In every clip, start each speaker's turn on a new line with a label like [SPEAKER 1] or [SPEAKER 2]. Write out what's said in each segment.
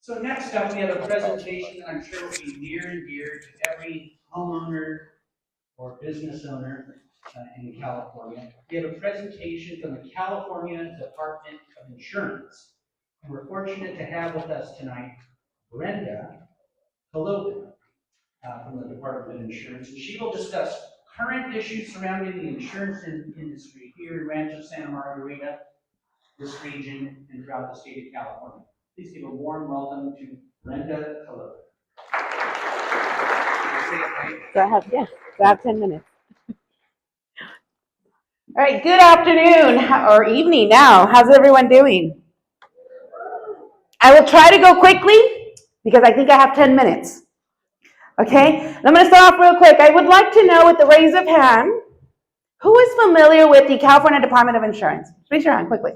[SPEAKER 1] So next up, we have a presentation that I'm sure will be near and dear to every homeowner or business owner in California. We have a presentation from the California Department of Insurance. And we're fortunate to have with us tonight Brenda Caloca from the Department of Insurance. And she will discuss current issues surrounding the insurance industry here in Rancho Santa Margarita, this region, and throughout the state of California. Please give a warm welcome to Brenda Caloca.
[SPEAKER 2] Go ahead, yes, about 10 minutes. All right, good afternoon, or evening now. How's everyone doing? I will try to go quickly because I think I have 10 minutes. Okay, I'm going to start off real quick. I would like to know with the raise of hand, who is familiar with the California Department of Insurance? Raise your hand quickly.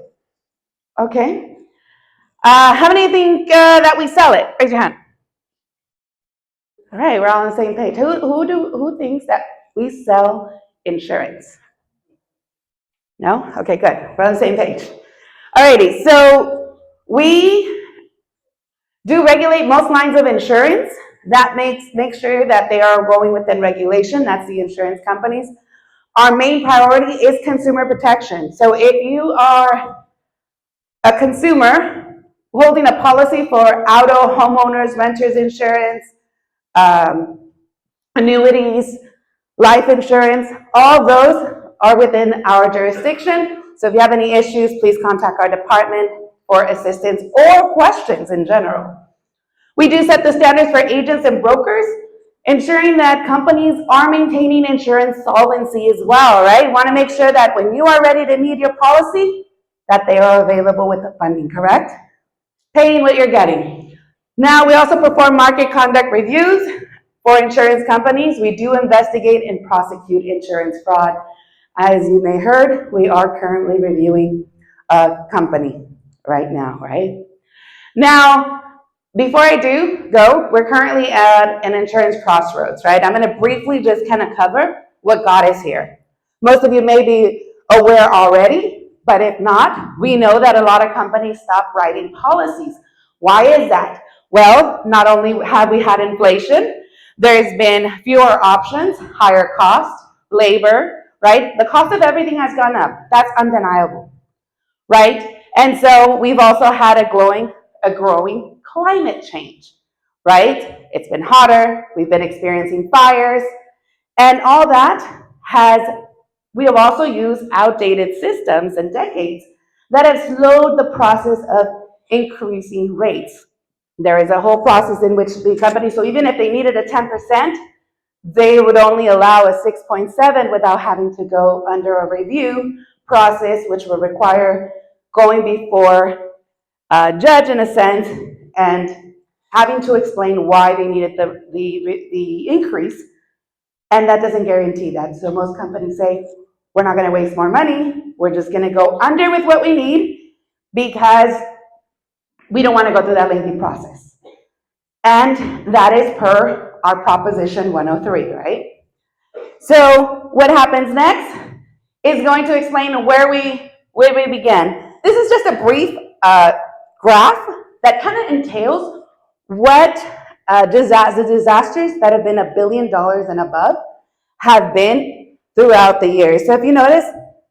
[SPEAKER 2] Okay. How many think that we sell it? Raise your hand. All right, we're all on the same page. Who thinks that we sell insurance? No? Okay, good. We're on the same page. Alrighty, so we do regulate most lines of insurance. That makes sure that they are going within regulation. That's the insurance companies. Our main priority is consumer protection. So if you are a consumer holding a policy for auto, homeowners, renters insurance, annuities, life insurance, all those are within our jurisdiction. So if you have any issues, please contact our department for assistance or questions in general. We do set the standards for agents and brokers, ensuring that companies are maintaining insurance solvency as well, right? You want to make sure that when you are ready to need your policy, that they are available with the funding, correct? Paying what you're getting. Now, we also perform market conduct reviews for insurance companies. We do investigate and prosecute insurance fraud. As you may heard, we are currently reviewing a company right now, right? Now, before I do go, we're currently at an insurance crossroads, right? I'm going to briefly just kind of cover what got us here. Most of you may be aware already, but if not, we know that a lot of companies stop writing policies. Why is that? Well, not only have we had inflation, there's been fewer options, higher cost, labor, right? The cost of everything has gone up. That's undeniable, right? And so we've also had a growing climate change, right? It's been hotter, we've been experiencing fires, and all that we have also used outdated systems and decades that have slowed the process of increasing rates. There is a whole process in which the company, so even if they needed a 10%, they would only allow a 6.7 without having to go under a review process, which would require going before a judge in a sense and having to explain why they needed the increase, and that doesn't guarantee that. So most companies say, we're not going to waste more money, we're just going to go under with what we need because we don't want to go through that lengthy process. And that is per our Proposition 103, right? So what happens next is going to explain where we began. This is just a brief graph that kind of entails what the disasters that have been $1 billion and above have been throughout the years. So if you notice,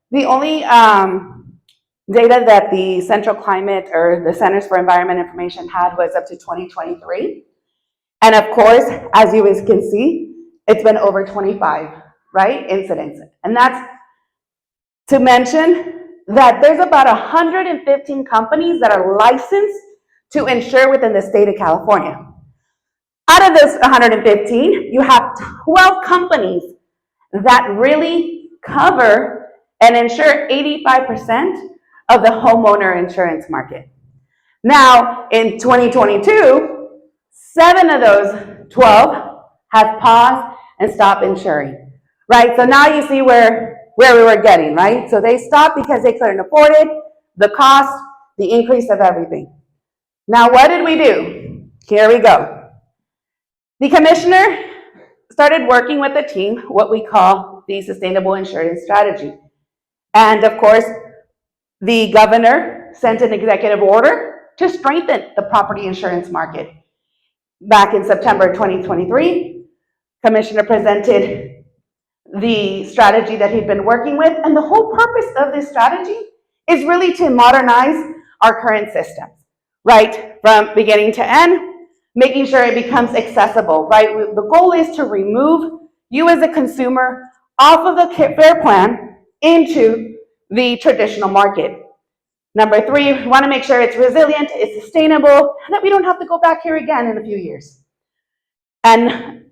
[SPEAKER 2] the only data that the Central Climate or the Centers for Environment Information had was up to 2023. And of course, as you guys can see, it's been over 25, right, incidents. And that's to mention that there's about 115 companies that are licensed to insure within the state of California. Out of this 115, you have 12 companies that really cover and insure 85% of the homeowner insurance market. Now, in 2022, 7 of those 12 have paused and stopped insuring, right? So now you see where we were getting, right? So they stopped because they couldn't afford it, the cost, the increase of everything. Now, what did we do? Here we go. The commissioner started working with the team, what we call the Sustainable Insurance Strategy. And of course, the governor sent an executive order to strengthen the property insurance market. Back in September 2023, Commissioner presented the strategy that he'd been working with, and the whole purpose of this strategy is really to modernize our current systems, right? From beginning to end, making sure it becomes accessible, right? The goal is to remove you as a consumer off of the fair plan into the traditional market. Number three, we want to make sure it's resilient, it's sustainable, and that we don't have to go back here again in a few years. And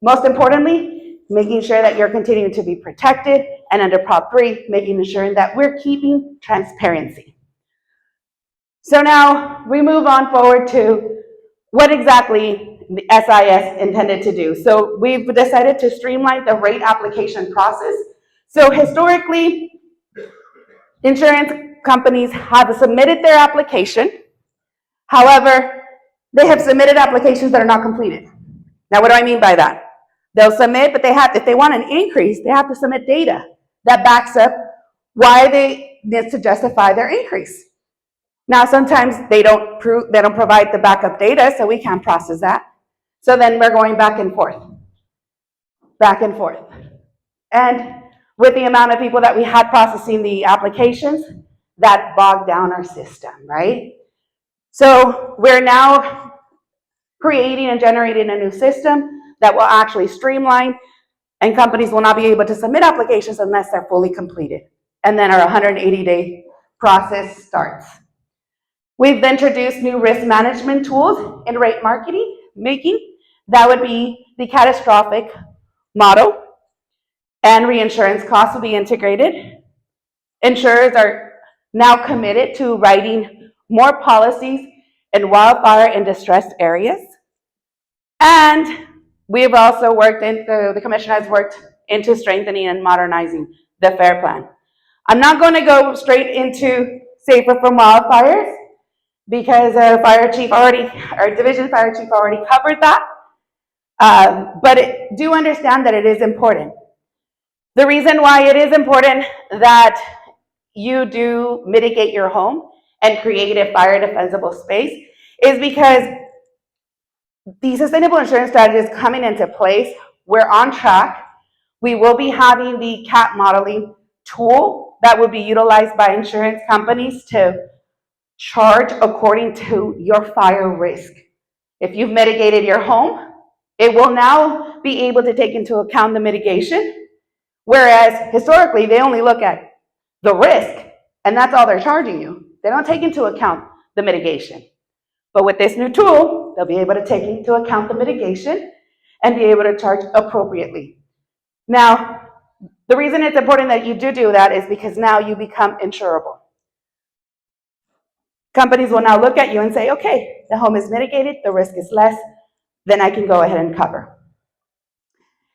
[SPEAKER 2] most importantly, making sure that you're continuing to be protected, and under Prop 3, making sure that we're keeping transparency. So now we move on forward to what exactly the SIS intended to do. So we've decided to streamline the rate application process. So historically, insurance companies have submitted their application. However, they have submitted applications that are not completed. Now, what do I mean by that? They'll submit, but if they want an increase, they have to submit data that backs up why they need to justify their increase. Now, sometimes they don't provide the backup data, so we can't process that. So then we're going back and forth. And with the amount of people that we had processing the applications, that bogged down our system, right? So we're now creating and generating a new system that will actually streamline, and companies will not be able to submit applications unless they're fully completed. And then our 180-day process starts. We've introduced new risk management tools in rate making. That would be the catastrophic model, and reinsurance costs will be integrated. Insurers are now committed to writing more policies in wildfire and distressed areas. And we've also the Commission has worked into strengthening and modernizing the FAIR Plan. I'm not going to go straight into Safer from Wildfires because our division fire chief already covered that. But do understand that it is important. The reason why it is important that you do mitigate your home and create a fire defensible space is because the sustainable insurance strategy is coming into place. We're on track. We will be having the CAT modeling tool that will be utilized by insurance companies to charge according to your fire risk. If you've mitigated your home, it will now be able to take into account the mitigation, whereas historically they only look at the risk and that's all they're charging you. They don't take into account the mitigation. But with this new tool, they'll be able to take into account the mitigation and be able to charge appropriately. Now, the reason it's important that you do that is because now you become insurable. Companies will now look at you and say, okay, the home is mitigated, the risk is less, then I can go ahead and cover.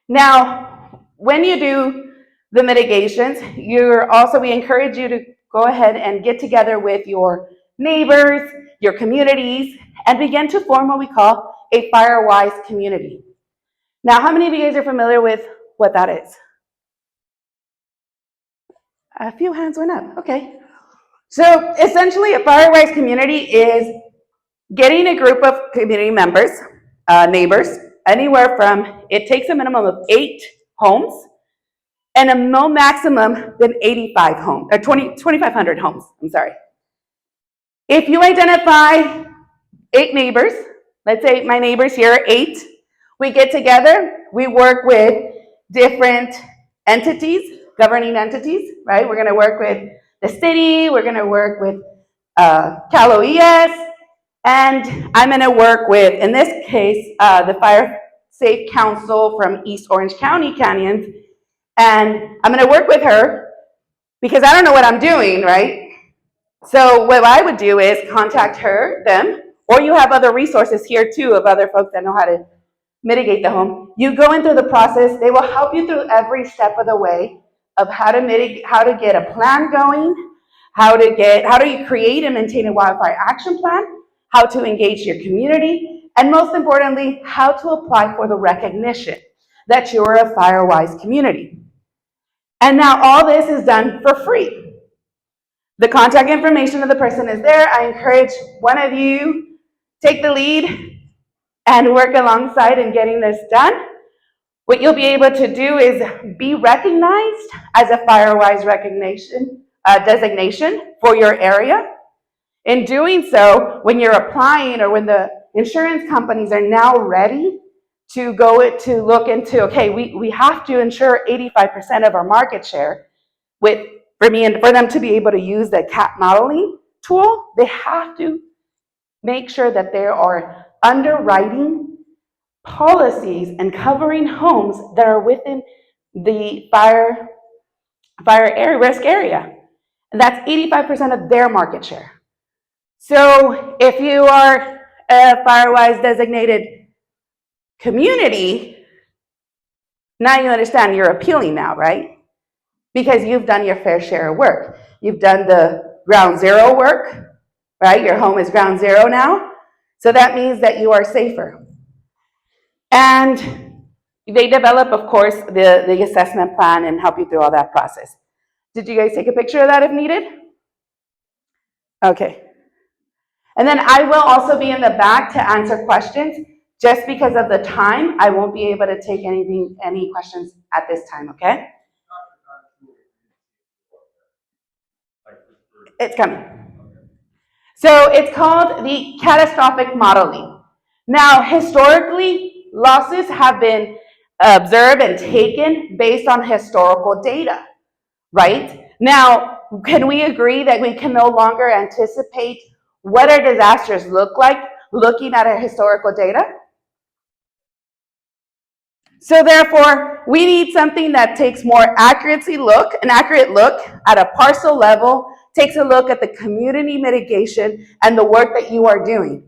[SPEAKER 2] Now, when you do the mitigations, we encourage you to go ahead and get together with your neighbors, your communities, and begin to form what we call a fire-wise community. Now, how many of you guys are familiar with what that is? A few hands went up, okay. So essentially, a fire-wise community is getting a group of community members, neighbors, anywhere from, it takes a minimum of 8 homes and a no maximum than 85 homes, or 2,500 homes, I'm sorry. If you identify 8 neighbors, let's say my neighbors here are 8, we get together, we work with different entities, governing entities, right? We're gonna work with the city, we're gonna work with Caloca, and I'm gonna work with, in this case, the Fire Safe Council from East Orange County Canyons, and I'm gonna work with her because I don't know what I'm doing, right? So what I would do is contact them, or you have other resources here too of other folks that know how to mitigate the home. You go into the process, they will help you through every step of the way of how to mitigate, how to get a plan going, how do you create and maintain a wildfire action plan, how to engage your community, and most importantly, how to apply for the recognition that you're a fire-wise community. And now all this is done for free. The contact information of the person is there. I encourage one of you take the lead and work alongside in getting this done. What you'll be able to do is be recognized as a FireWise designation for your area. In doing so, when you're applying or when the insurance companies are now ready to go to look into, okay, we have to insure 85% of our market share for them to be able to use the CAT modeling tool, they have to make sure that there are underwriting policies and covering homes that are within the fire risk area. And that's 85% of their market share. So if you are a FireWise designated community, now you understand you're appealing now, right? Because you've done your fair share of work. You've done the ground zero work, right? Your home is ground zero now. So that means that you are safer. And they develop, of course, the assessment plan and help you through all that process. Did you guys take a picture of that if needed? Okay. And then I will also be in the back to answer questions. Just because of the time, I won't be able to take any questions at this time, okay? It's coming. So it's called the catastrophic modeling. Now, historically, losses have been observed and taken based on historical data, right? Now, can we agree that we can no longer anticipate what our disasters look like looking at our historical data? So therefore, we need something that takes an accurate look at a parcel level, takes a look at the community mitigation and the work that you are doing.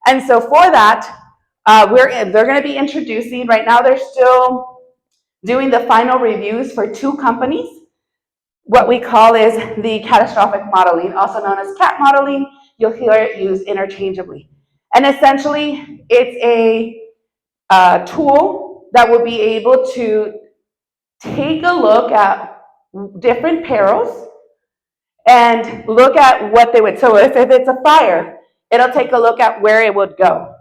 [SPEAKER 2] And so for that, they're going to be introducing, right now they're still doing the final reviews for 2 companies. What we call is the catastrophic modeling, also known as CAT modeling. You'll hear it used interchangeably. And essentially, it's a tool that will be able to take a look at different perils and look at what they would, so if it's a fire, it'll take a look at where it would go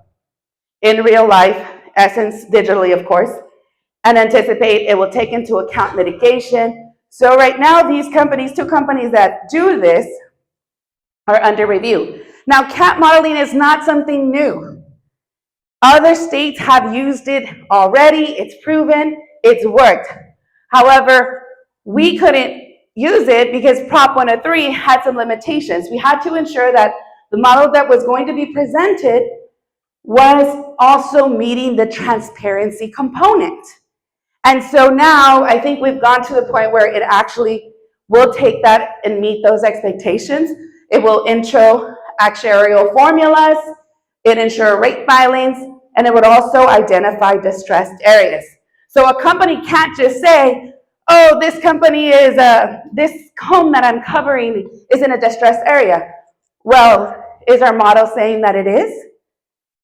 [SPEAKER 2] in real life, essence, digitally, of course, and anticipate. It will take into account mitigation. So right now, these companies, 2 companies that do this are under review. Now, CAT modeling is not something new. Other states have used it already. It's proven. It's worked. However, we couldn't use it because Prop 103 had some limitations. We had to ensure that the model that was going to be presented was also meeting the transparency component. And so now I think we've gone to the point where it actually will take that and meet those expectations. It will intro actuarial formulas, it ensure rate filings, and it would also identify distressed areas. So a company can't just say, oh, this company is, this home that I'm covering is in a distressed area. Well, is our model saying that it is?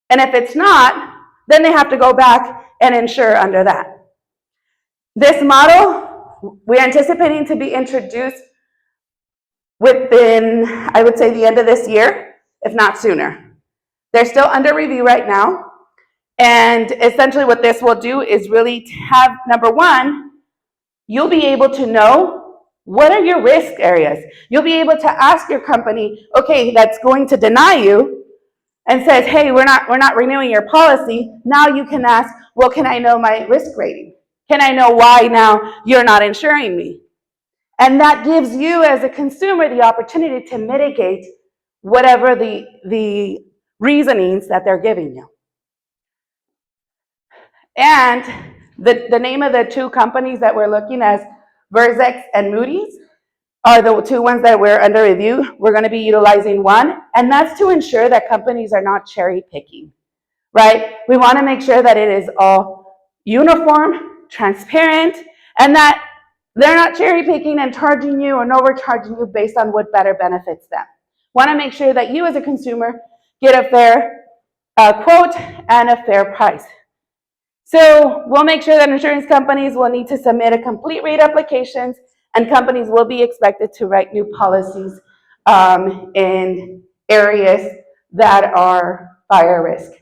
[SPEAKER 2] And if it's not, then they have to go back and insure under that. This model, we're anticipating to be introduced within, I would say, the end of this year, if not sooner. They're still under review right now. And essentially what this will do is really have, number one, you'll be able to know what are your risk areas. You'll be able to ask your company, okay, that's going to deny you and says, hey, we're not renewing your policy. Now you can ask, well, can I know my risk rating? Can I know why now you're not insuring me? And that gives you as a consumer the opportunity to mitigate whatever the reasonings that they're giving you. And the name of the 2 companies that we're looking at, Verzex and Moody's, are the 2 ones that we're under review. We're going to be utilizing one, and that's to ensure that companies are not cherry picking, right? We want to make sure that it is all uniform, transparent, and that they're not cherry picking and charging you or overcharging you based on what better benefits them. Want to make sure that you as a consumer get a fair quote and a fair price. So we'll make sure that insurance companies will need to submit a complete rate applications, and companies will be expected to write new policies in areas that are fire risk.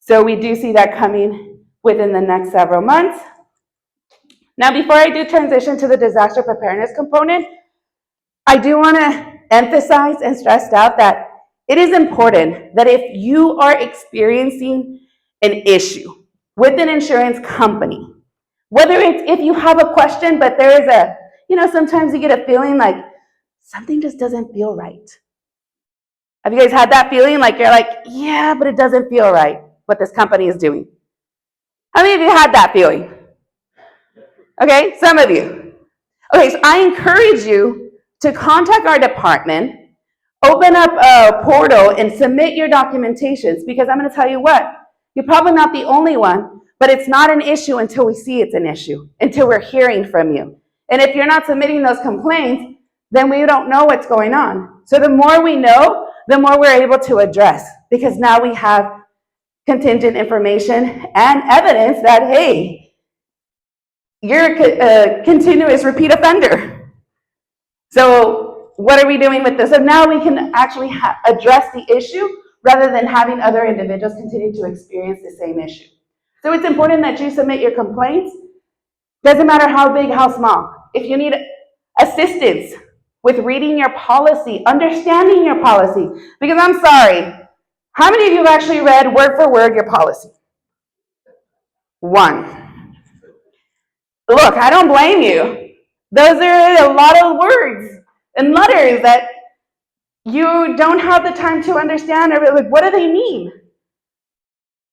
[SPEAKER 2] So we do see that coming within the next several months. Now, before I do transition to the disaster preparedness component, I do want to emphasize and stress out that it is important that if you are experiencing an issue with an insurance company, whether it's if you have a question, but there is a, sometimes you get a feeling like something just doesn't feel right. Have you guys had that feeling like you're like, yeah, but it doesn't feel right what this company is doing? How many of you had that feeling? Okay, some of you. Okay, so I encourage you to contact our department, open up a portal, and submit your documentations, because I'm going to tell you what, you're probably not the only one, but it's not an issue until we see it's an issue, until we're hearing from you. And if you're not submitting those complaints, then we don't know what's going on. So the more we know, the more we're able to address, because now we have contingent information and evidence that, hey, you're a continuous repeat offender. So what are we doing with this? So now we can actually address the issue rather than having other individuals continue to experience the same issue. So it's important that you submit your complaints. Doesn't matter how big, how small. If you need assistance with reading your policy, understanding your policy, because I'm sorry, how many of you have actually read word for word your policy? One. Look, I don't blame you. Those are a lot of words and letters that you don't have the time to understand, or like, what do they mean?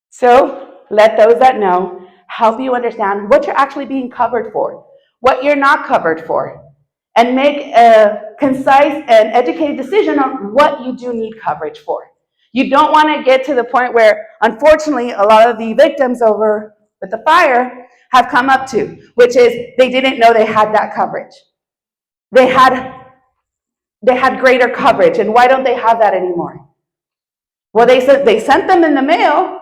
[SPEAKER 2] So let those that know help you understand what you're actually being covered for, what you're not covered for, and make a concise and educated decision on what you do need coverage for. You don't want to get to the point where, unfortunately, a lot of the victims over with the fire have come up to, which is they didn't know they had that coverage. They had greater coverage, and why don't they have that anymore? Well, they sent them in the mail.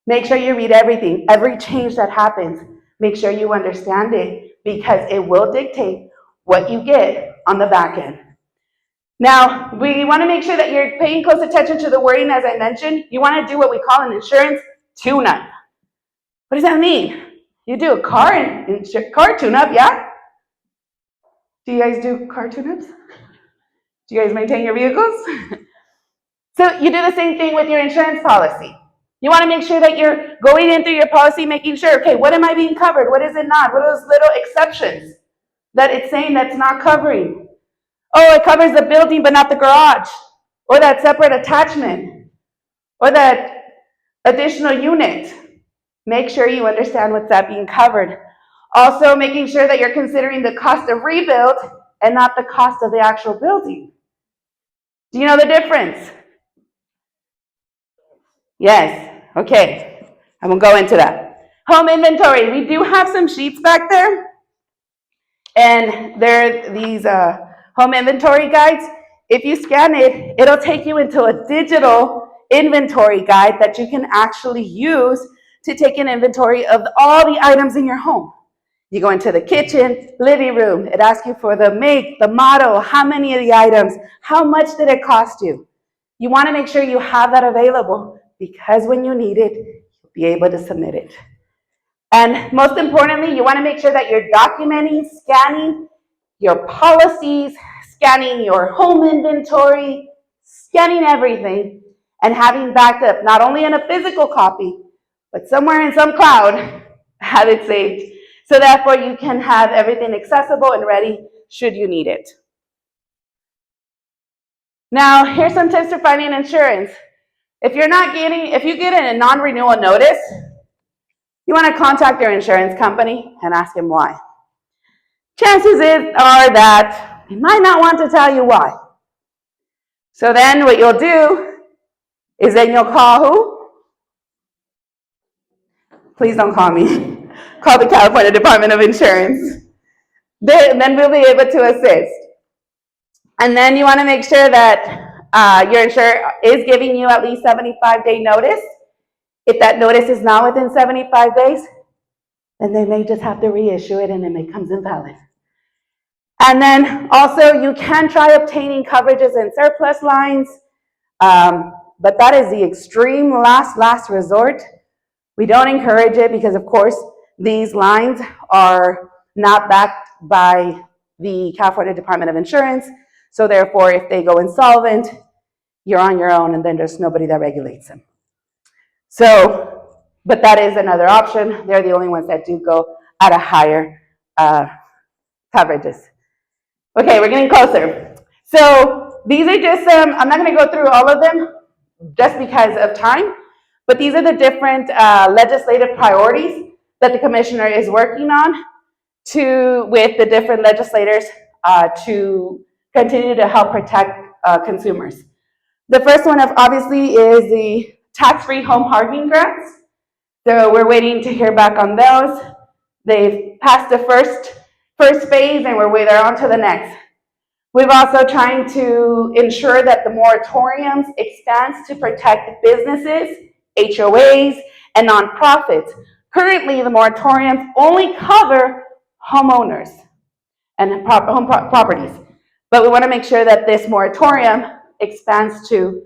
[SPEAKER 2] Make sure you read everything, every change that happens. Make sure you understand it, because it will dictate what you get on the back end. Now, we want to make sure that you're paying close attention to the wording, as I mentioned. You want to do what we call an insurance tune-up. What does that mean? You do a car tune-up, yeah? Do you guys do car tune-ups? Do you guys maintain your vehicles? So you do the same thing with your insurance policy. You want to make sure that you're going in through your policy, making sure, okay, what am I being covered? What is it not? What are those little exceptions that it's saying that's not covering? Oh, it covers the building but not the garage, or that separate attachment, or that additional unit. Make sure you understand what's that being covered. Also, making sure that you're considering the cost of rebuild and not the cost of the actual building. Do you know the difference? Yes. Okay. I won't go into that. Home inventory. We do have some sheets back there, and they're these home inventory guides. If you scan it, it'll take you into a digital inventory guide that you can actually use to take an inventory of all the items in your home. You go into the kitchen, living room, it asks you for the make, the model, how many of the items, how much did it cost you? You want to make sure you have that available, because when you need it, you'll be able to submit it. And most importantly, you want to make sure that you're documenting, scanning your policies, scanning your home inventory, scanning everything, and having backed up, not only in a physical copy, but somewhere in some cloud, have it saved. So therefore you can have everything accessible and ready should you need it. Now, here's some tips for finding insurance. If you get a non-renewal notice, you want to contact your insurance company and ask them why. Chances are that they might not want to tell you why. So then what you'll do is then you'll call who? Please don't call me. Call the California Department of Insurance. Then we'll be able to assist. And then you want to make sure that your insurer is giving you at least 75-day notice. If that notice is not within 75 days, then they may just have to reissue it and it becomes invalid. And then also you can try obtaining coverages in surplus lines, but that is the extreme last resort. We don't encourage it because, of course, these lines are not backed by the California Department of Insurance. So therefore, if they go insolvent, you're on your own and then there's nobody that regulates them. So, but that is another option. They're the only ones that do go at a higher coverages. Okay, we're getting closer. So these are just I'm not going to go through all of them just because of time, but these are the different legislative priorities that the commissioner is working on with the different legislators to continue to help protect consumers. The first one obviously is the tax-free home parking grants. So we're waiting to hear back on those. They've passed the first phase and they're on to the next. We've also trying to ensure that the moratoriums expands to protect businesses, HOAs, and nonprofits. Currently, the moratoriums only cover homeowners and properties. But we want to make sure that this moratorium expands to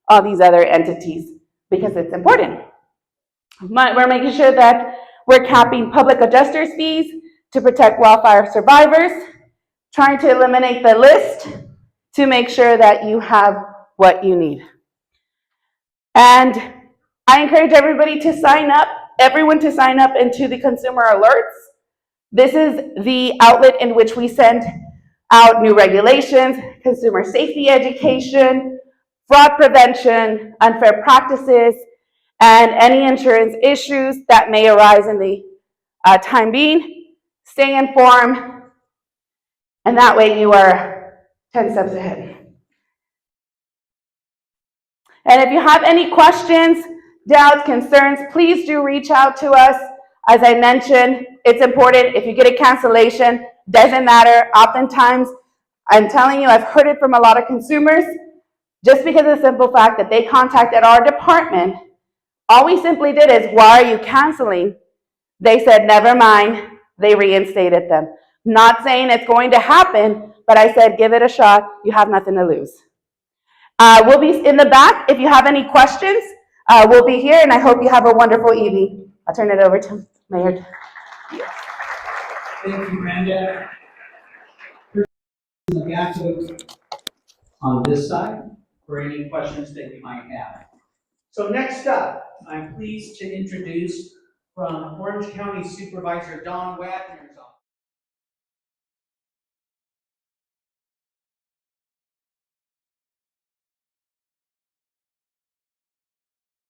[SPEAKER 2] all these other entities because it's important. We're making sure that we're capping public adjusters' fees to protect wildfire survivors, trying to eliminate the list to make sure that you have what you need. And I encourage everyone to sign up into the consumer alerts. This is the outlet in which we send out new regulations, consumer safety education, fraud prevention, unfair practices, and any insurance issues that may arise in the time being. Stay informed, and that way you are 10 steps ahead. And if you have any questions, doubts, concerns, please do reach out to us. As I mentioned, it's important. If you get a cancellation, doesn't matter. Oftentimes, I'm telling you, I've heard it from a lot of consumers, just because of the simple fact that they contacted our department. All we simply did is, why are you canceling? They said, never mind. They reinstated them. Not saying it's going to happen, but I said, give it a shot. You have nothing to lose. We'll be in the back. If you have any questions, we'll be here, and I hope you have a wonderful evening. I'll turn it over to Mayor.
[SPEAKER 1] Thank you, Brenda. In the back on this side for any questions that you might have. So next up, I'm pleased to introduce from Orange County Supervisor Don Wagner's office.